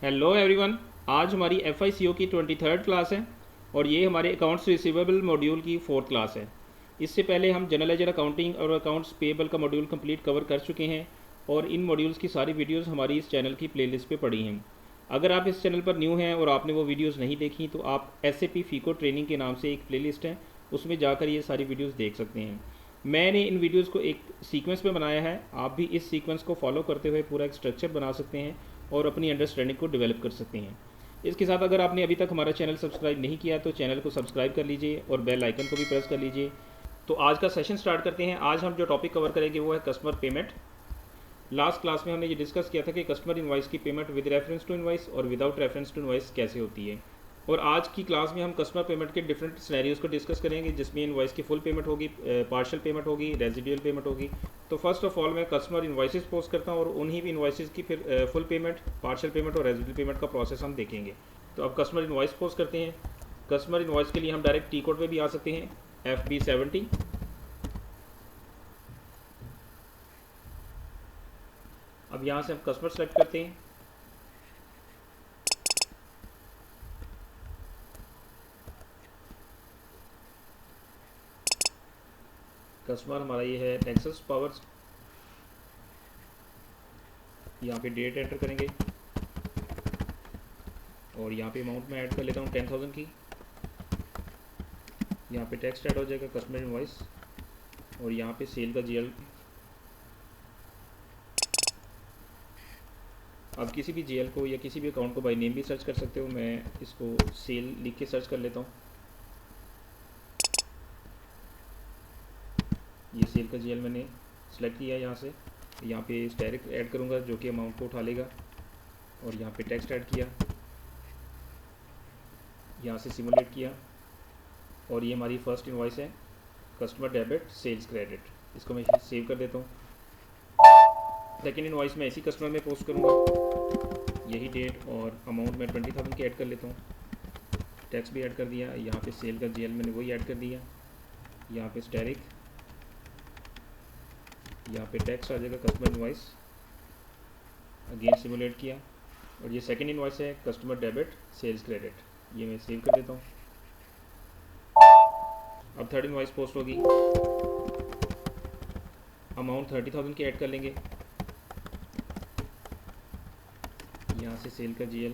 Hello everyone. आज हमारी FICO की 23rd क्लास है और ये हमारे अकाउंट्स रिसीवेबल मॉड्यूल की 4th क्लास है। इससे पहले हम जनरल लेजर अकाउंटिंग और अकाउंट्स पेएबल का मॉड्यूल कंप्लीट कवर कर चुके हैं और इन मॉड्यूल्स की सारी वीडियोस हमारी इस चैनल की प्लेलिस्ट पे पड़ी हैं। अगर आप इस चैनल पर न्यू हैं और आपने वो वीडियोस नहीं देखी तो आप SAP FICO ट्रेनिंग के नाम से एक प्लेलिस्ट है, उसमें जाकर ये सारी वीडियोज़ देख सकते हैं। मैंने इन वीडियोस को एक सीक्वेंस में बनाया है, आप भी इस सीक्वेंस को फॉलो करते हुए पूरा एक स्ट्रक्चर बना सकते हैं और अपनी अंडरस्टैंडिंग को डेवलप कर सकते हैं। इसके साथ अगर आपने अभी तक हमारा चैनल सब्सक्राइब नहीं किया तो चैनल को सब्सक्राइब कर लीजिए और बेल आइकन को भी प्रेस कर लीजिए। तो आज का सेशन स्टार्ट करते हैं। आज हम जो टॉपिक कवर करेंगे वो है कस्टमर पेमेंट। लास्ट क्लास में हमने ये डिस्कस किया था कि कस्टमर इनवॉइस की payment with reference to invoice और विदाउट रेफरेंस टू इनवॉइस कैसे होती है। और आज की क्लास में हम कस्टमर पेमेंट के डिफरेंट सिनेरियोज को डिस्कस करेंगे, जिसमें इनवॉइस की फुल पेमेंट होगी, पार्शियल पेमेंट होगी, रेजिडुअल पेमेंट होगी। तो फर्स्ट ऑफ ऑल मैं कस्टमर इनवॉइसेस पोस्ट करता हूँ और उन्हीं भी इनवॉइसेस की फिर फुल पेमेंट, पार्शियल पेमेंट और रेजिडुअल पेमेंट का प्रोसेस हम देखेंगे। तो अब कस्टमर इनवॉइस पोस्ट करते हैं। कस्टमर इनवॉइस के लिए हम डायरेक्ट टी कोड पे भी आ सकते हैं, FB70। अब यहाँ से हम कस्टमर सेलेक्ट करते हैं। कस्टमर हमारा ये है नेक्सस पावर्स। यहाँ पे डेट एंटर करेंगे और यहाँ पे अमाउंट में ऐड कर लेता हूँ 10,000 की। यहाँ पे टेक्स्ट ऐड हो जाएगा कस्टमर इनवॉइस और यहाँ पे सेल का GL। अब किसी भी GL को या किसी भी अकाउंट को बाय नेम भी सर्च कर सकते हो। मैं इसको सेल लिख के सर्च कर लेता हूँ। ये सेल का GL मैंने सेलेक्ट किया यहाँ से। यहाँ पे डायरेक्ट ऐड करूँगा जो कि अमाउंट को उठा लेगा और यहाँ पे टेक्स्ट ऐड किया, यहाँ से सिमुलेट किया और ये हमारी फर्स्ट इनवॉइस है, कस्टमर डेबिट सेल्स क्रेडिट। इसको मैं सेव कर देता हूँ। सेकेंड इनवॉइस में ऐसी कस्टमर में पोस्ट करूँगा, यही डेट और अमाउंट में 20,000 की ऐड कर लेता हूँ। टैक्स भी ऐड कर दिया, यहाँ पे सेल का GL मैंने वही ऐड कर दिया, यहाँ पे स्टेरिक, यहाँ पे टैक्स आ जाएगा कस्टमर इनवॉइस, अगेन सिमुलेट किया और ये सेकेंड इनवॉइस है कस्टमर डेबिट सेल्स क्रेडिट। ये मैं सेव कर देता हूँ। अब थर्ड इनवॉइस पोस्ट होगी, अमाउंट 30,000 की ऐड कर लेंगे, यहाँ से सेल का GL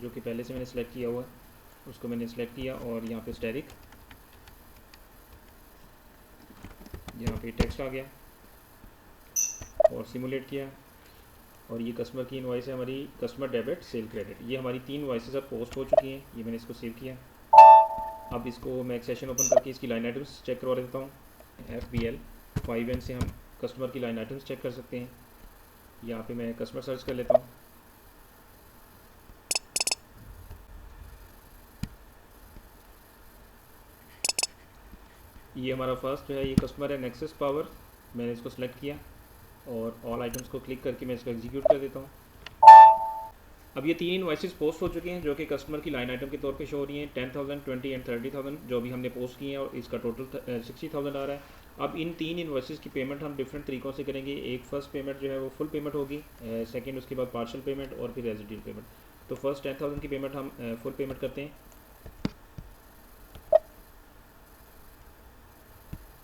जो कि पहले से मैंने सेलेक्ट किया हुआ उसको मैंने सेलेक्ट किया और यहाँ पे स्टेरिक, यहाँ पे टेक्स्ट आ गया और सिमुलेट किया और ये कस्टमर की इनवॉइस है हमारी कस्टमर डेबिट सेल क्रेडिट। ये हमारी 3 इनवॉइसेस अब पोस्ट हो चुकी हैं। ये मैंने इसको सेव किया। अब इसको मैं एक सेशन ओपन करके इसकी लाइन आइटम्स चेक करवा देता हूँ। FBL 5N से हम कस्टमर की लाइन आइटम्स चेक कर सकते हैं। यहाँ पे मैं कस्टमर सर्च कर लेता हूँ। ये हमारा फर्स्ट जो है ये कस्टमर है नेक्सस पावर। मैंने इसको सेलेक्ट किया और ऑल आइटम्स को क्लिक करके मैं इसको एग्जीक्यूट कर देता हूँ। अब ये 3 इनवॉइसेस पोस्ट हो चुके हैं जो कि कस्टमर की लाइन आइटम के तौर पे शो हो रही हैं, 10,000, 20 एंड 30,000 जो भी हमने पोस्ट किए हैं और इसका टोटल 60,000 आ रहा है। अब इन 3 इनवॉइसेस की पेमेंट हम डिफरेंट तरीक़ों से करेंगे। एक फर्स्ट पेमेंट जो है वो फुल पेमेंट होगी, सेकेंड उसके बाद पार्शियल पेमेंट और फिर रेजिडुअल पेमेंट। तो फर्स्ट 10,000 की पेमेंट हम फुल पेमेंट करते हैं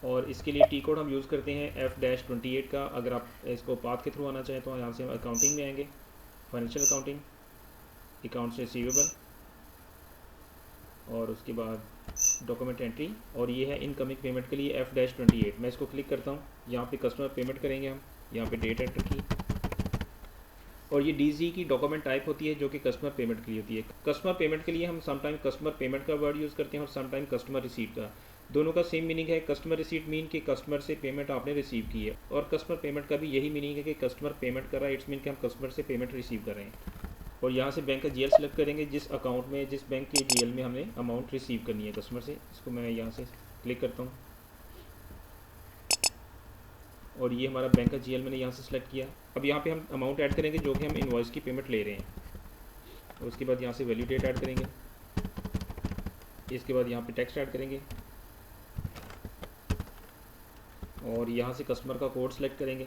और इसके लिए टी कोड हम यूज़ करते हैं F-28 का। अगर आप इसको पाथ के थ्रू आना चाहें तो यहाँ से हम अकाउंटिंग में आएंगे, फाइनेंशियल अकाउंटिंग, अकाउंट्स रिसीवेबल और उसके बाद डॉक्यूमेंट एंट्री और ये है इनकमिंग पेमेंट के लिए F-28। मैं इसको क्लिक करता हूँ, यहाँ पे कस्टमर पेमेंट करेंगे हम, यहाँ पे डेट एंटर की और ये DZ की डॉक्यूमेंट टाइप होती है जो कि कस्टमर पेमेंट के लिए होती है। कस्टमर पेमेंट के लिए हम समटाइम कस्टमर पेमेंट का वर्ड यूज़ करते हैं और समटाइम कस्टमर रिसीट का। दोनों का सेम मीनिंग है। कस्टमर रिसीट मीन कि कस्टमर से पेमेंट आपने रिसीव की है और कस्टमर पेमेंट का भी यही मीनिंग है कि कस्टमर पेमेंट कर रहा है, इट्स मीन कि हम कस्टमर से पेमेंट रिसीव कर रहे हैं। और यहाँ से बैंक का GL सेलेक्ट करेंगे, जिस अकाउंट में, जिस बैंक के GL में हमने अमाउंट रिसीव करनी है कस्टमर से। इसको मैं यहाँ से क्लिक करता हूँ और ये हमारा बैंक का GL मैंने यहाँ से सेलेक्ट किया। अब यहाँ पे हम अमाउंट ऐड करेंगे जो कि हम इनवॉइस की पेमेंट ले रहे हैं और उसके बाद यहाँ से वैल्यू डेट ऐड करेंगे। इसके बाद यहाँ पे टेक्स्ट ऐड करेंगे और यहाँ से कस्टमर का कोड सेलेक्ट करेंगे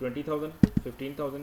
20,000 15,000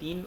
3